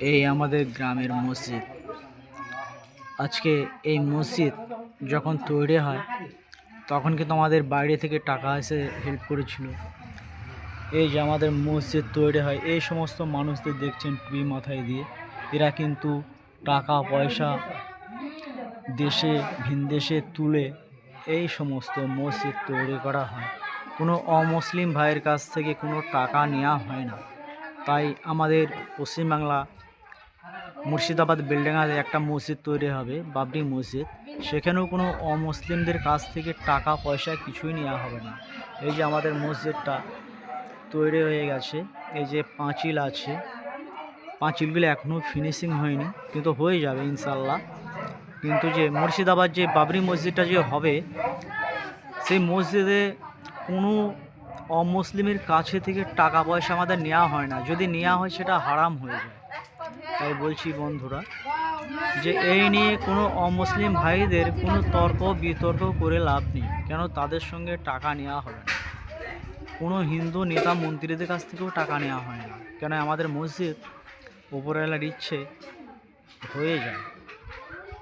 এই আমাদের গ্রামের মসজিদ। আজকে এই মসজিদ যখন তৈরি হয় তখন কিন্তু আমাদের বাইরে থেকে টাকা এসে হেল্প করেছিল। এই যে আমাদের মসজিদ তৈরি হয়, এই সমস্ত মানুষদের দেখছেন টুপি মাথায় দিয়ে, এরা কিন্তু টাকা পয়সা দেশে ভিনদেশে তুলে এই সমস্ত মসজিদ তৈরি করা হয়। কোনো অমুসলিম ভাইয়ের কাছ থেকে কোনো টাকা নেওয়া হয় না। তাই আমাদের পশ্চিমবাংলা মুর্শিদাবাদ বিল্ডিংয়ে একটা মসজিদ তৈরি হবে, বাবরি মসজিদ। সেখানেও কোনো অমুসলিমদের কাছ থেকে টাকা পয়সা কিছুই নেওয়া হবে না। এই যে আমাদের মসজিদটা তৈরি হয়ে গেছে, এই যে পাঁচিল আছে, পাঁচিলগুলো এখনও ফিনিশিং হয়নি, কিন্তু হয়ে যাবে ইনশাল্লাহ। কিন্তু যে মুর্শিদাবাদ যে বাবরি মসজিদটা যে হবে, সেই মসজিদে কোনো অমুসলিমের কাছে থেকে টাকা পয়সা আমাদের নেওয়া হয় না। যদি নেওয়া হয় সেটা হারাম হয়ে যায়। তাই বলছি বন্ধুরা, যে এই নিয়ে কোনো অমুসলিম ভাইদের কোনো তর্ক বিতর্ক করে লাভ নেই, কেন তাদের সঙ্গে টাকা নেওয়া হবে না। কোনো হিন্দু নেতা মন্ত্রীদের কাছ থেকেও টাকা নেওয়া হয় না, কেন আমাদের মসজিদ উপরওয়ালার ইচ্ছে হয়ে যায়।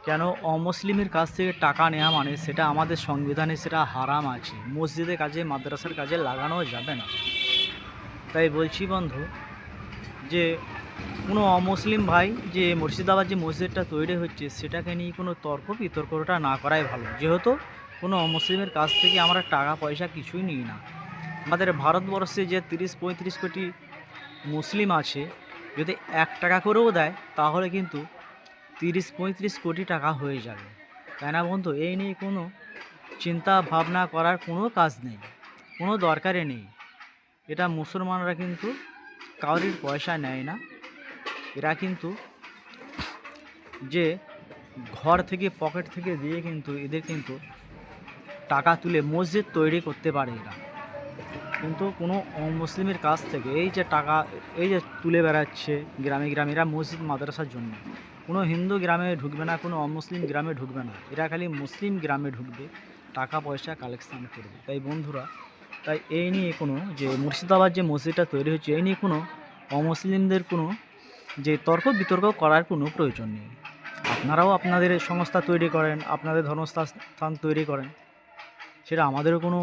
কেন অমুসলিমের কাছ থেকে টাকা নেওয়া মানে সেটা আমাদের সংবিধানে সেটা হারাম আছে, মসজিদের কাজে মাদ্রাসার কাজে লাগানো যাবে না। তাই বলছি বন্ধু, যে কোনো অমুসলিম ভাই যে মুর্শিদাবাদ যে মসজিদটা তৈরি হচ্ছে সেটাকে নিয়ে কোনো তর্ক বিতর্কটা না করাই ভালো, যেহেতু কোনো অমুসলিমের কাছ থেকে আমরা টাকা পয়সা কিছুই নিই না। আমাদের ভারতবর্ষে যে 30-35 কোটি মুসলিম আছে, যদি 1 টাকা করেও দেয় তাহলে কিন্তু 30-35 কোটি টাকা হয়ে যাবে, তাই না বন্ধু? এই নিয়ে কোনো চিন্তা ভাবনা করার কোনো কাজ নেই, কোনো দরকারই নেই। এটা মুসলমানরা কিন্তু কারোর পয়সা নেয় না। এরা কিন্তু যে ঘর থেকে পকেট থেকে দিয়ে কিন্তু এদের কিন্তু টাকা তুলে মসজিদ তৈরি করতে পারে এরা। কিন্তু কোনো অমুসলিমের কাছ থেকে এই যে টাকা এই যে তুলে বেড়াচ্ছে গ্রামে গ্রামে, এরা মসজিদ মাদ্রাসার জন্য। কোনো হিন্দু গ্রামে ঢুকবে না, কোনো অমুসলিম গ্রামে ঢুকবে না, এরা খালি মুসলিম গ্রামে ঢুকবে, টাকা পয়সা কালেকশান করবে। তাই বন্ধুরা, তাই এই নিয়ে কোনো যে মুর্শিদাবাদ যে মসজিদটা তৈরি হচ্ছে, এই নিয়ে কোনো অমুসলিমদের কোনো যে তর্ক বিতর্ক করার কোনো প্রয়োজন নেই। আপনারাও আপনাদের সংস্থা তৈরি করেন, আপনাদের ধর্মস্থান তৈরি করেন, সেটা আমাদেরও কোনো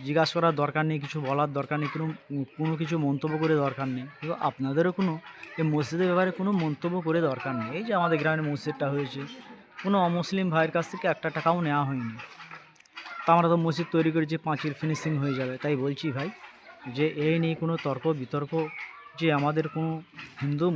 জিজ্ঞাসা করার দরকার নেই, কিছু বলার দরকার নেই, কোনো কিছু মন্তব্য করে দরকার নেই। কিন্তু আপনাদেরও কোনো এই মসজিদের ব্যাপারে কোনো মন্তব্য করে দরকার নেই। এই যে আমাদের গ্রামের মসজিদটা হয়েছে, কোনো অমুসলিম ভাইয়ের কাছ থেকে একটা টাকাও নেওয়া হয়নি। তা আমরা তো মসজিদ তৈরি করেছি, পাঁচিল ফিনিশিং হয়ে যাবে। তাই বলছি ভাই, যে এই নিয়ে কোনো তর্ক বিতর্ক যে আমাদের কোনো হিন্দু